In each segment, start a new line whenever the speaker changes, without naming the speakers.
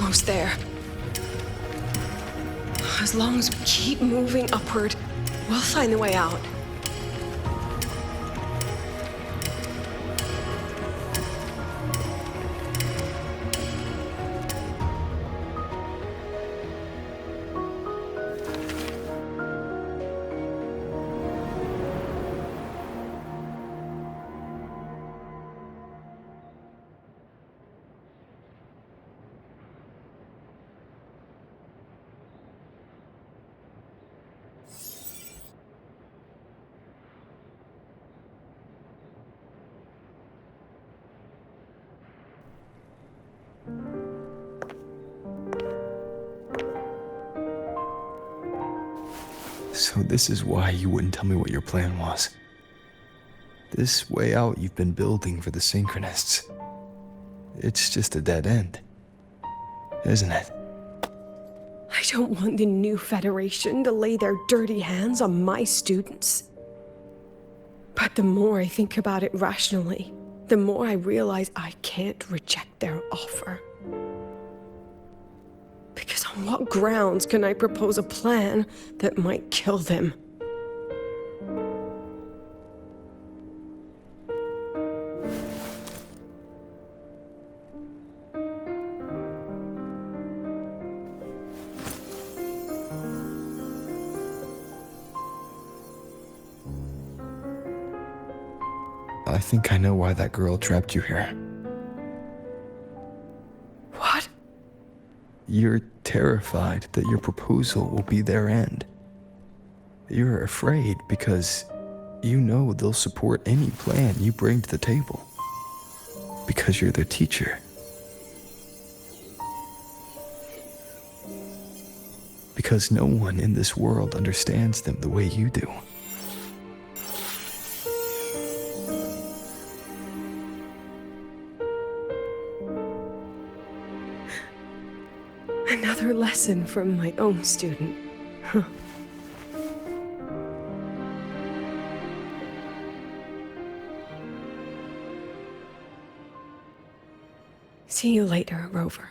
almost there. As long as we keep moving upward, we'll find the way out.
So this is why you wouldn't tell me what your plan was. This way out you've been building for the Synchronists. It's just a dead end, isn't it?
I don't want the new Federation to lay their dirty hands on my students. But the more I think about it rationally, the more I realize I can't reject their offer. Because on what grounds can I propose a plan that might kill them?
I think I know why that girl trapped you here.
What?
You're terrified that your proposal will be their end. You're afraid because you know they'll support any plan you bring to the table. Because you're their teacher. Because no one in this world understands them the way you do.
Another lesson from my own student. Huh. See you later, Rover.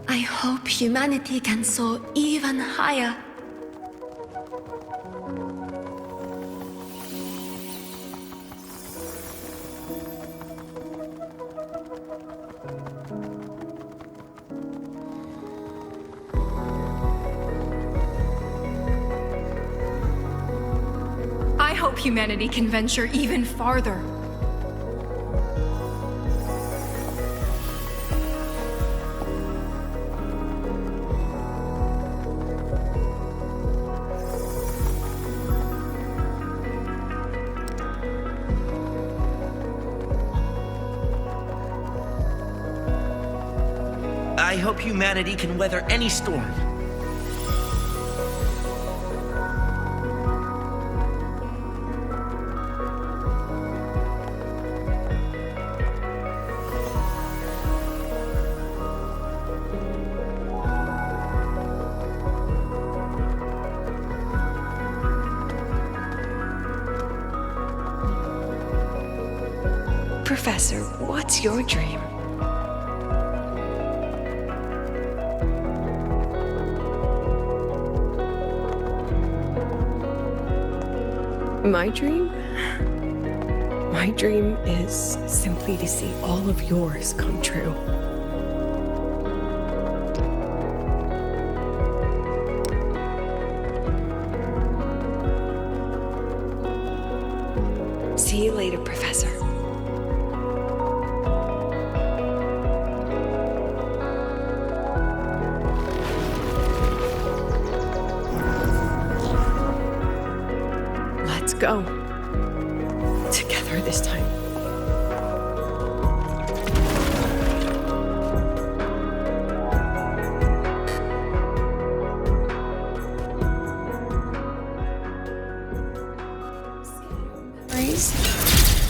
I hope humanity can soar even higher.
I hope humanity can venture even farther.
I hope humanity can weather any storm.
Professor, what's your dream? My dream? My dream is simply to see all of yours come true. See you later, Professor. Let's go. Together this time.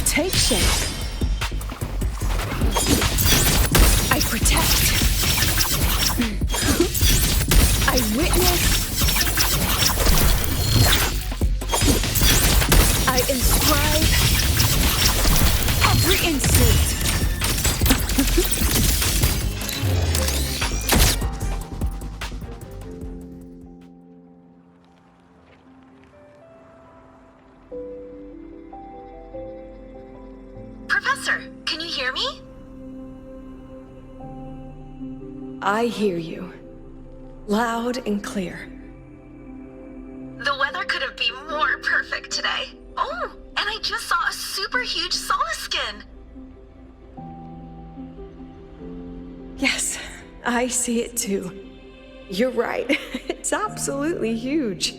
Take shape. I protect. I witness. I inscribe every instant.
Professor, can you hear me?
I hear you. Loud and clear.
The weather couldn't be more perfect today. Oh, and I just saw a super huge Solaskin.
Yes, I see it too. You're right. It's absolutely huge.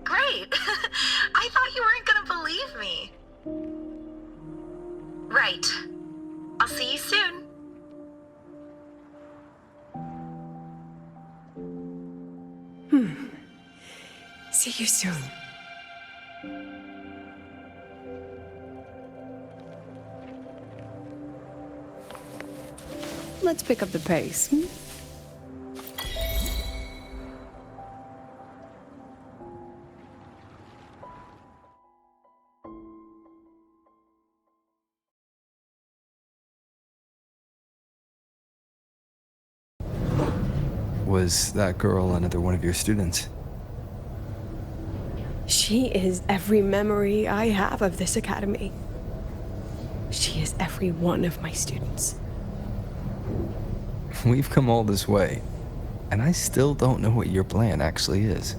Great. I thought you weren't gonna believe me. Right. I'll see you soon.
See you soon. Let's pick up the pace.
Was that girl another one of your students?
She is every memory I have of this academy. She is every one of my students.
We've come all this way, and I still don't know what your plan actually is.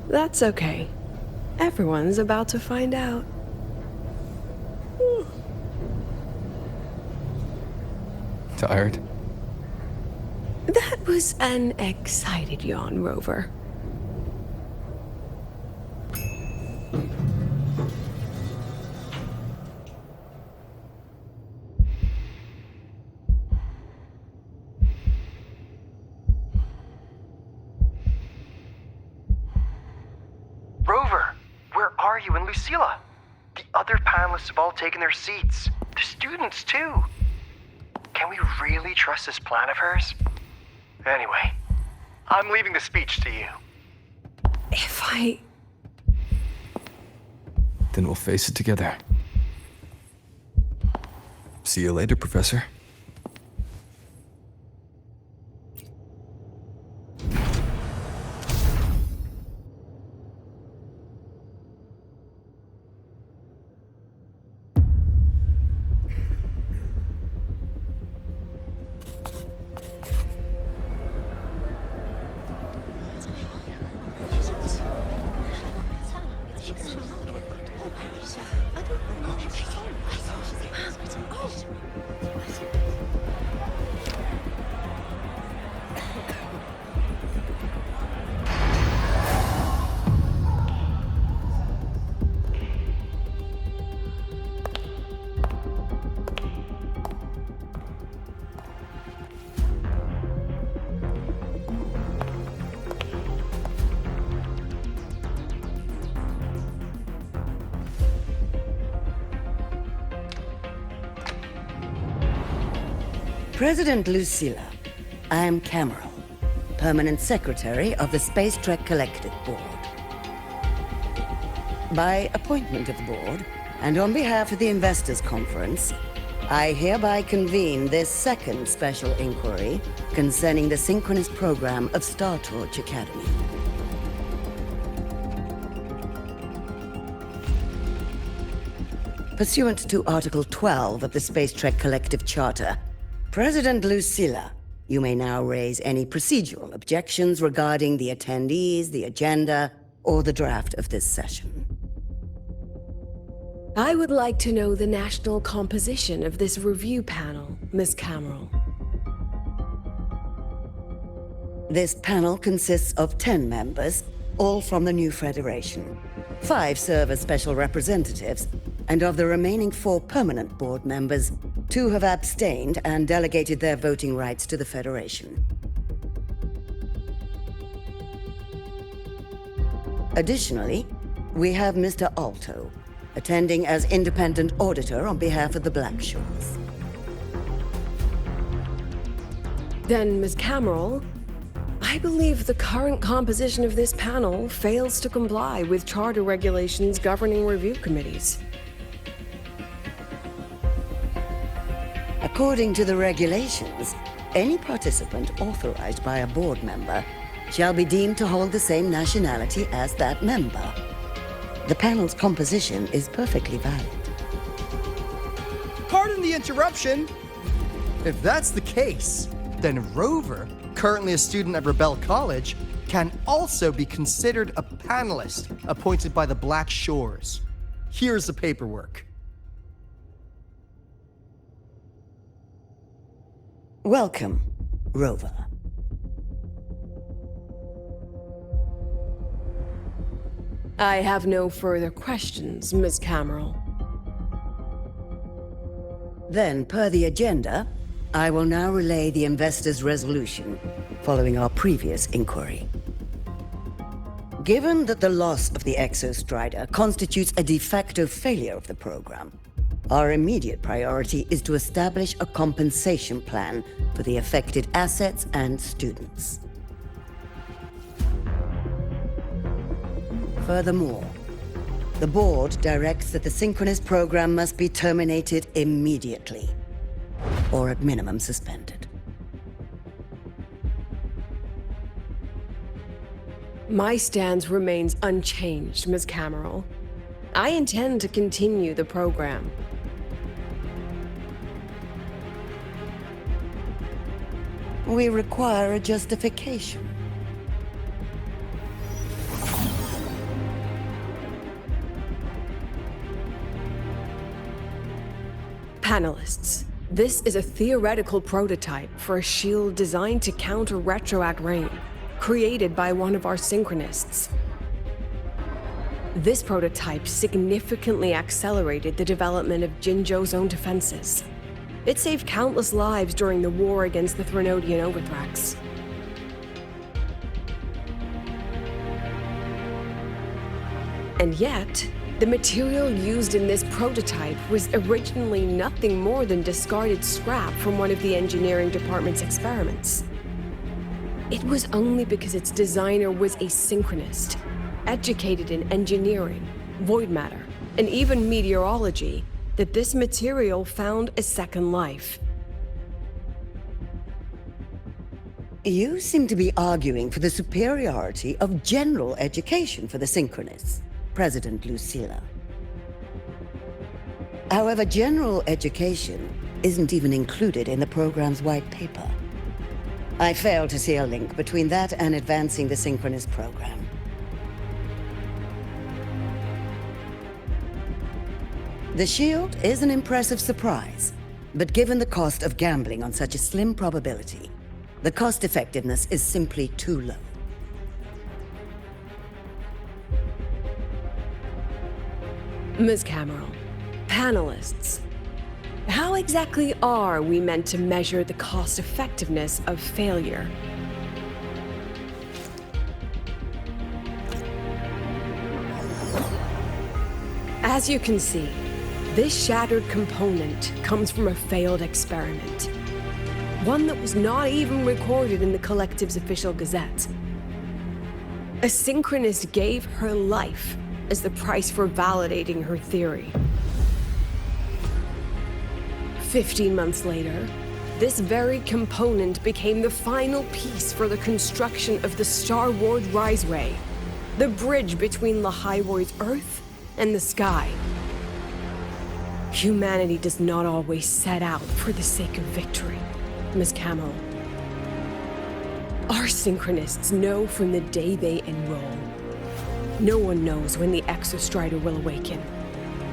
That's okay. Everyone's about to find out.
Tired?
That was an excited yawn, Rover.
Rover, where are you and Lucilla? The other panelists have all taken their seats. The students, too. Can we really trust this plan of hers? Anyway, I'm leaving the speech to you.
If I...
Then we'll face it together. See you later, Professor.
President Lucilla, I am Cameron, Permanent Secretary of the Space Trek Collective Board. By appointment of the board, and on behalf of the Investors Conference, I hereby convene this second special inquiry concerning the synchronous program of Star Torch Academy. Pursuant to Article 12 of the Space Trek Collective Charter, President Lucilla, you may now raise any procedural objections regarding the attendees, the agenda, or the draft of this session.
I would like to know the national composition of this review panel, Miss Cameron.
This panel consists of 10 members, all from the new Federation. 5 serve as special representatives, and of the remaining 4 permanent board members, 2 have abstained and delegated their voting rights to the Federation. Additionally, we have Mr. Alto, attending as independent auditor on behalf of the Black Shores.
Then, Ms. Cameron, I believe the current composition of this panel fails to comply with charter regulations governing review committees.
According to the regulations, any participant authorized by a board member shall be deemed to hold the same nationality as that member. The panel's composition is perfectly valid.
Pardon the interruption. If that's the case, then Rover, currently a student at Rebel College, can also be considered a panelist appointed by the Black Shores. Here's the paperwork.
Welcome, Rover.
I have no further questions, Ms. Cameron.
Then, per the agenda, I will now relay the investors' resolution following our previous inquiry. Given that the loss of the Exostrider constitutes a de facto failure of the program, our immediate priority is to establish a compensation plan for the affected assets and students. Furthermore, the board directs that the Synchronous program must be terminated immediately, or at minimum suspended.
My stance remains unchanged, Ms. Cameron. I intend to continue the program.
We require a justification.
Panelists, this is a theoretical prototype for a shield designed to counter retroact rain, created by one of our synchronists. This prototype significantly accelerated the development of Jinzhou's own defenses. It saved countless lives during the war against the Threnodian Overthrax. And yet, the material used in this prototype was originally nothing more than discarded scrap from one of the engineering department's experiments. It was only because its designer was a synchronist, educated in engineering, void matter, and even meteorology, that this material found a second life.
You seem to be arguing for the superiority of general education for the Synchronists, President Lucilla. However, general education isn't even included in the program's white paper. I fail to see a link between that and advancing the Synchronous program. The shield is an impressive surprise, but given the cost of gambling on such a slim probability, the cost effectiveness is simply too low.
Ms. Cameron, panelists, how exactly are we meant to measure the cost effectiveness of failure? As you can see, this shattered component comes from a failed experiment. One that was not even recorded in the Collective's official gazette. A synchronist gave her life as the price for validating her theory. 15 months later, this very component became the final piece for the construction of the Star Ward Riseway, the bridge between Lahairoy's Earth and the sky. Humanity does not always set out for the sake of victory, Ms. Cameron. Our synchronists know from the day they enroll. No one knows when the Exostrider will awaken.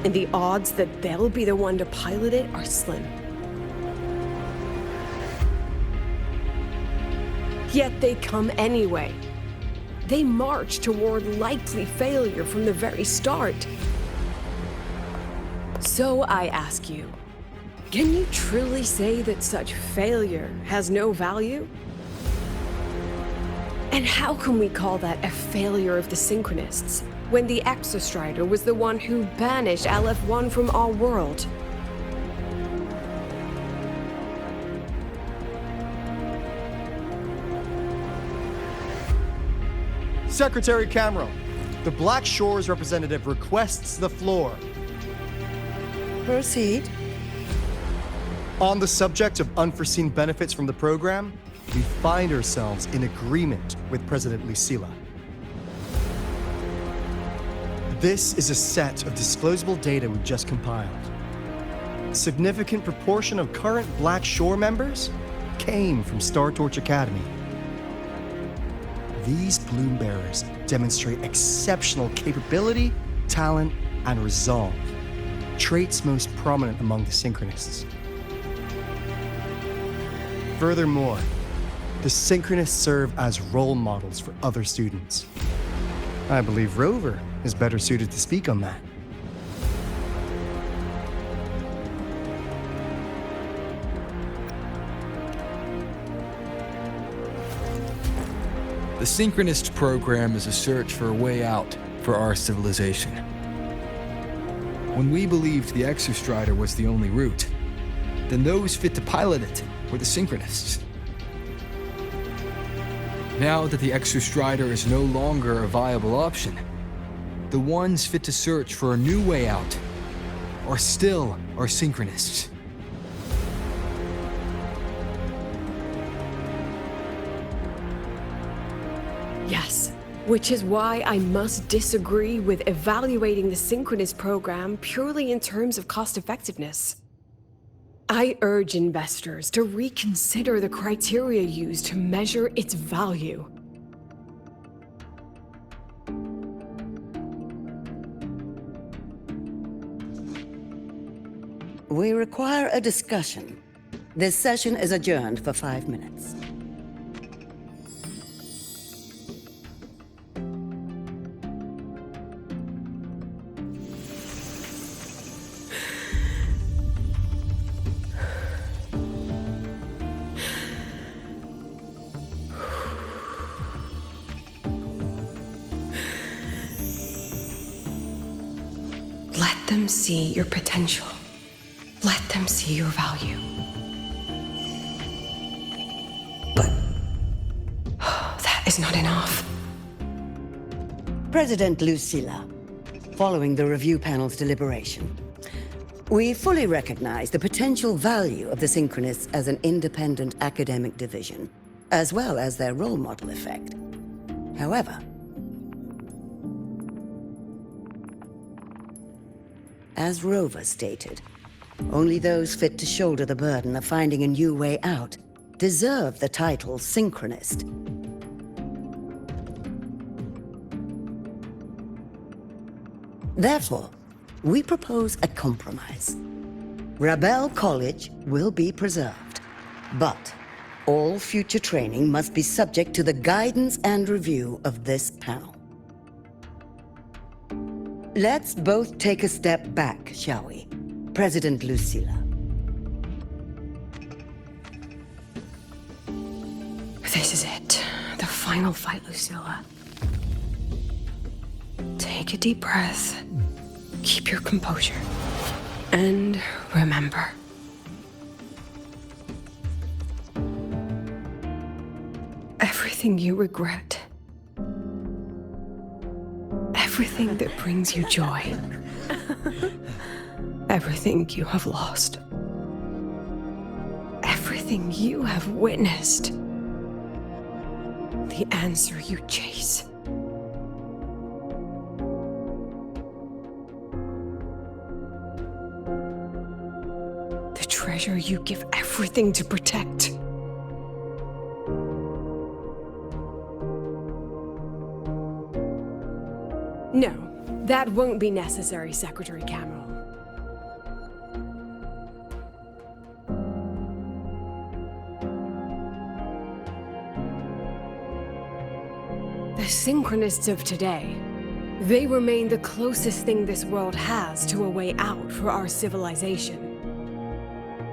And the odds that they'll be the one to pilot it are slim. Yet they come anyway. They march toward likely failure from the very start. So I ask you, can you truly say that such failure has no value? And how can we call that a failure of the Synchronists, when the Exostrider was the one who banished LF1 from our world?
Secretary Cameron, the Black Shores representative requests the floor.
Proceed.
On the subject of unforeseen benefits from the program, we find ourselves in agreement with President Lucilla. This is a set of disclosable data we've just compiled. A significant proportion of current Black Shore members came from Star Torch Academy. These Bloom Bearers demonstrate exceptional capability, talent, and resolve, traits most prominent among the Synchronists. Furthermore, the Synchronists serve as role models for other students. I believe Rover is better suited to speak on that.
The Synchronist program is a search for a way out for our civilization. When we believed the Exostrider was the only route, then those fit to pilot it were the Synchronists. Now that the Exostrider is no longer a viable option, the ones fit to search for a new way out are still our Synchronists.
Yes, which is why I must disagree with evaluating the Synchronist program purely in terms of cost effectiveness. I urge investors to reconsider the criteria used to measure its value.
We require a discussion. This session is adjourned for 5 minutes.
Let them see your potential. Let them see your value. But that is not enough.
President Lucilla, following the review panel's deliberation, we fully recognize the potential value of the Synchronists as an independent academic division, as well as their role model effect. However, as Rover stated, only those fit to shoulder the burden of finding a new way out deserve the title Synchronist. Therefore, we propose a compromise. Rebel College will be preserved, but all future training must be subject to the guidance and review of this panel. Let's both take a step back, shall we? President Lucilla.
This is it. The final fight, Lucilla. Take a deep breath. Keep your composure. And remember. Everything you regret. Everything that brings you joy. Everything you have lost. Everything you have witnessed. The answer you chase. The treasure you give everything to protect. No, that won't be necessary, Secretary Cameron. Synchronists of today. They remain the closest thing this world has to a way out for our civilization.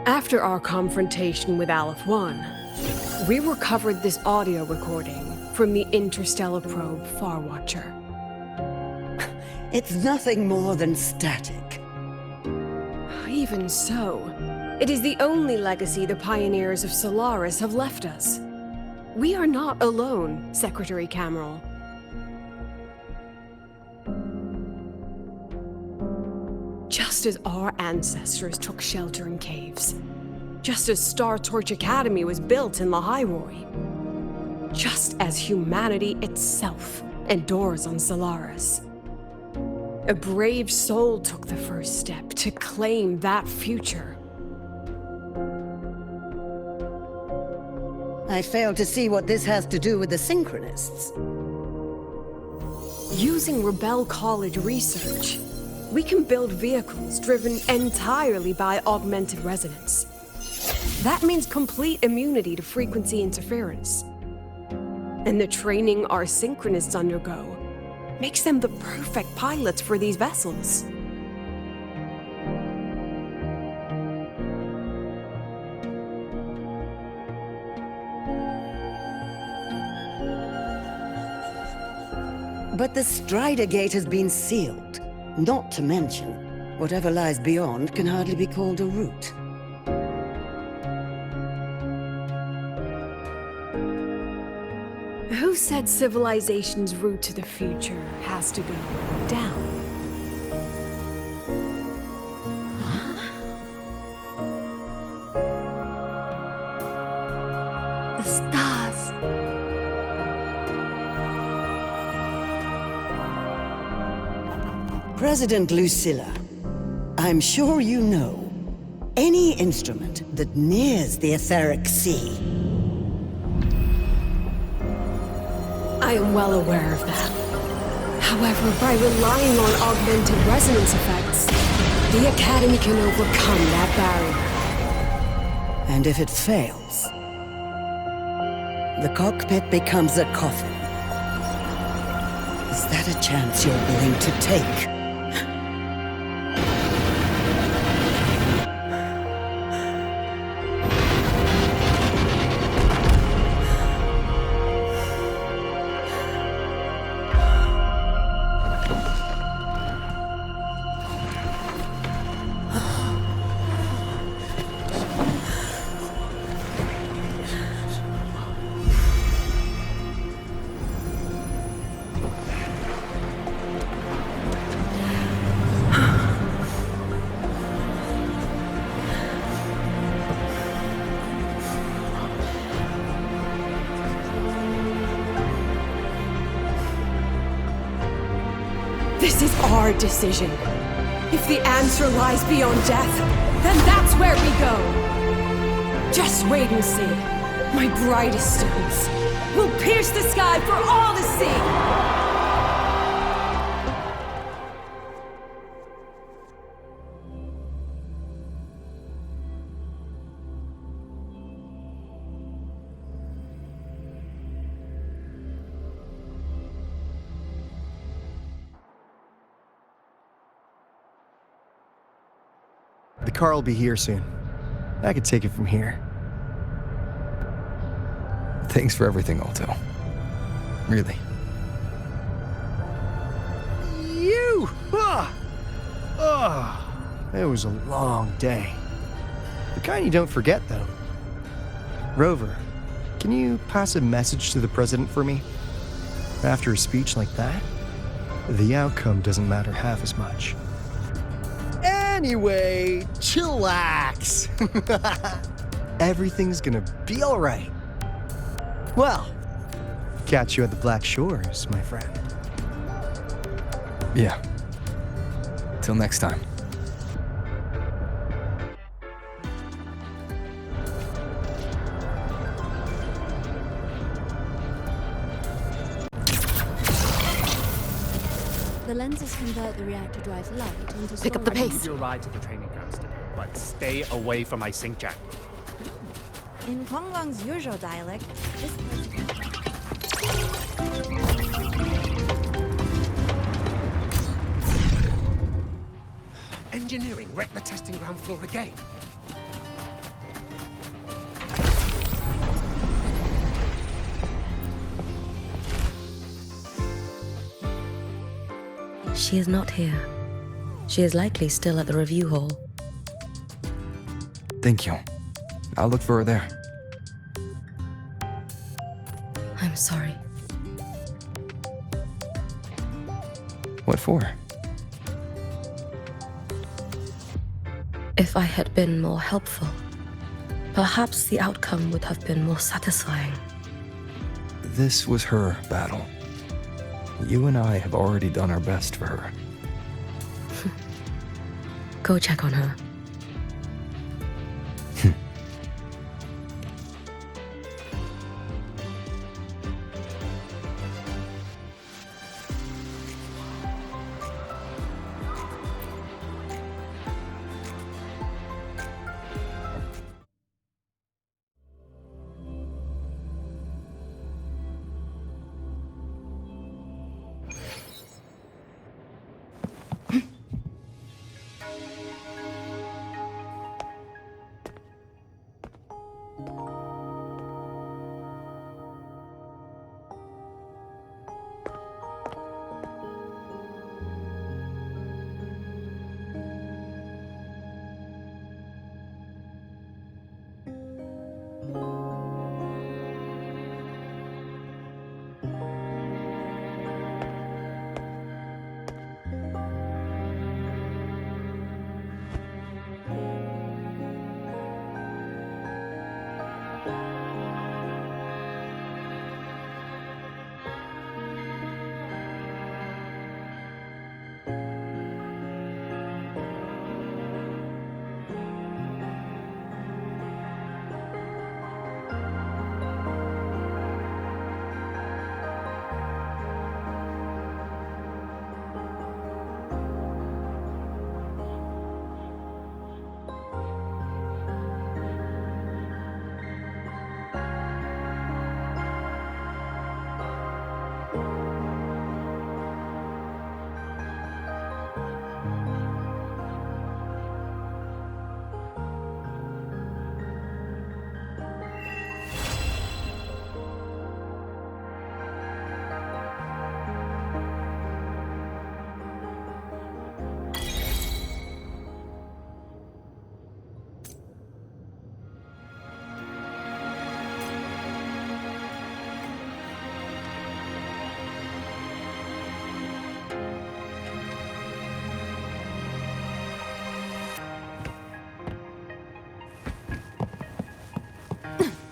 After our confrontation with Aleph 1, we recovered this audio recording from the interstellar probe Farwatcher.
It's nothing more than static.
Even so, it is the only legacy the pioneers of Solaris have left us. We are not alone, Secretary Cameron. Just as our ancestors took shelter in caves, just as Star Torch Academy was built in Lahairoi, just as humanity itself endures on Solaris, a brave soul took the first step to claim that future.
I fail to see what this has to do with the Synchronists.
Using Rebel College research, we can build vehicles driven entirely by augmented resonance. That means complete immunity to frequency interference. And the training our Synchronists undergo makes them the perfect pilots for these vessels.
But the Strider Gate has been sealed. Not to mention, whatever lies beyond can hardly be called a route.
Who said civilization's route to the future has to go down? The stars.
President Lucilla, I'm sure you know, any instrument that nears the etheric sea.
I am well aware of that. However, by relying on augmented resonance effects, the Academy can overcome that barrier.
And if it fails, the cockpit becomes a coffin. Is that a chance you're willing to take?
This is our decision. If the answer lies beyond death, then that's where we go. Just wait and see. My brightest students will pierce the sky for all to see.
The car will be here soon. I could take it from here.
Thanks for everything, Alto. Really.
You! It was a long day. The kind you don't forget, though. Rover, can you pass a message to the president for me? After a speech like that, the outcome doesn't matter half as much. Anyway, chillax. Everything's gonna be all right. Well, catch you at the Black Shores, my friend.
Yeah. Till next time.
The lenses convert the reactor drive's light into
Pick up the
storage.
pace.
Give you a ride to the training grounds today, but stay away from my sync jack.
In Konglong's usual dialect, this
engineering wrecked the testing ground floor again?
She is not here. She is likely still at the review hall.
Thank you. I'll look for her there.
I'm sorry.
What for?
If I had been more helpful, perhaps the outcome would have been more satisfying.
This was her battle. You and I have already done our best for her.
Go check on her.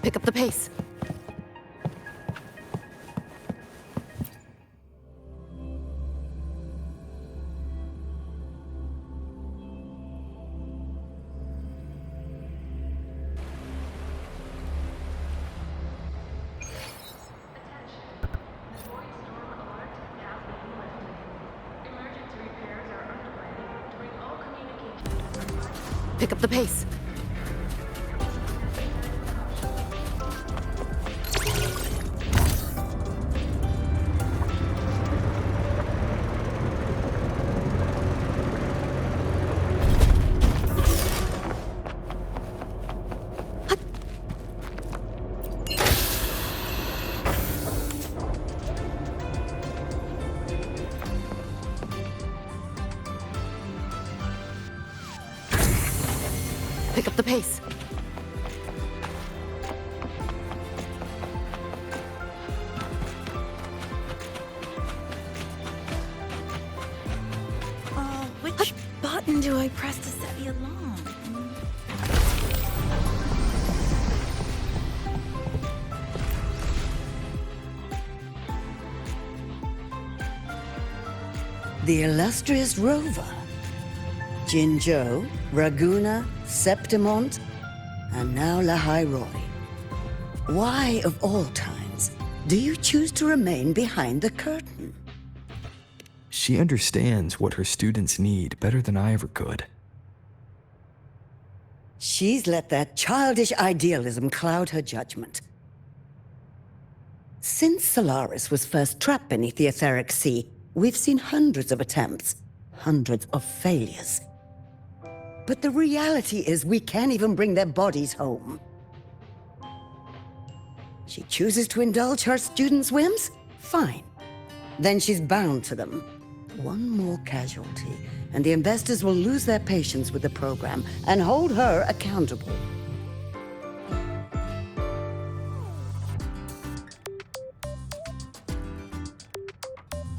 Pick up the pace. Pick up the pace. Pick up the pace.
Which button do I press to set the alarm?
The illustrious rover. Jinzhou, Raguna, Septimont, and now Lahai Roi. Why, of all times, do you choose to remain behind the curtain?
She understands what her students need better than I ever could.
She's let that childish idealism cloud her judgment. Since Solaris was first trapped beneath the etheric sea, we've seen hundreds of attempts, hundreds of failures. But the reality is we can't even bring their bodies home. She chooses to indulge her students' whims? Fine. Then she's bound to them. One more casualty, and the investors will lose their patience with the program and hold her accountable.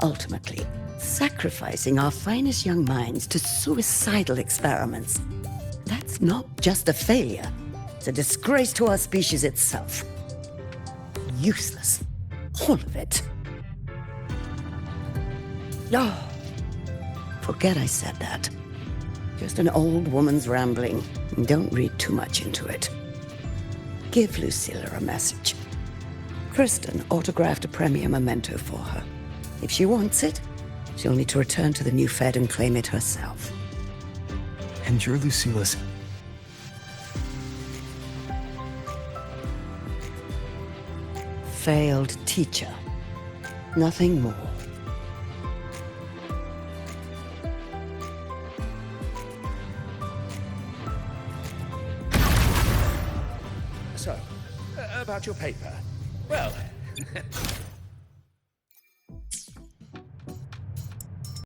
Ultimately, sacrificing our finest young minds to suicidal experiments. That's not just a failure. It's a disgrace to our species itself. Useless. All of it. Oh, forget I said that. Just an old woman's rambling. Don't read too much into it. Give Lucilla a message. Kristen autographed a premier memento for her. If she wants it, she'll need to return to the new Fed and claim it herself.
And you're Lucilla's...
Failed teacher. Nothing more.
So, about your paper. Well,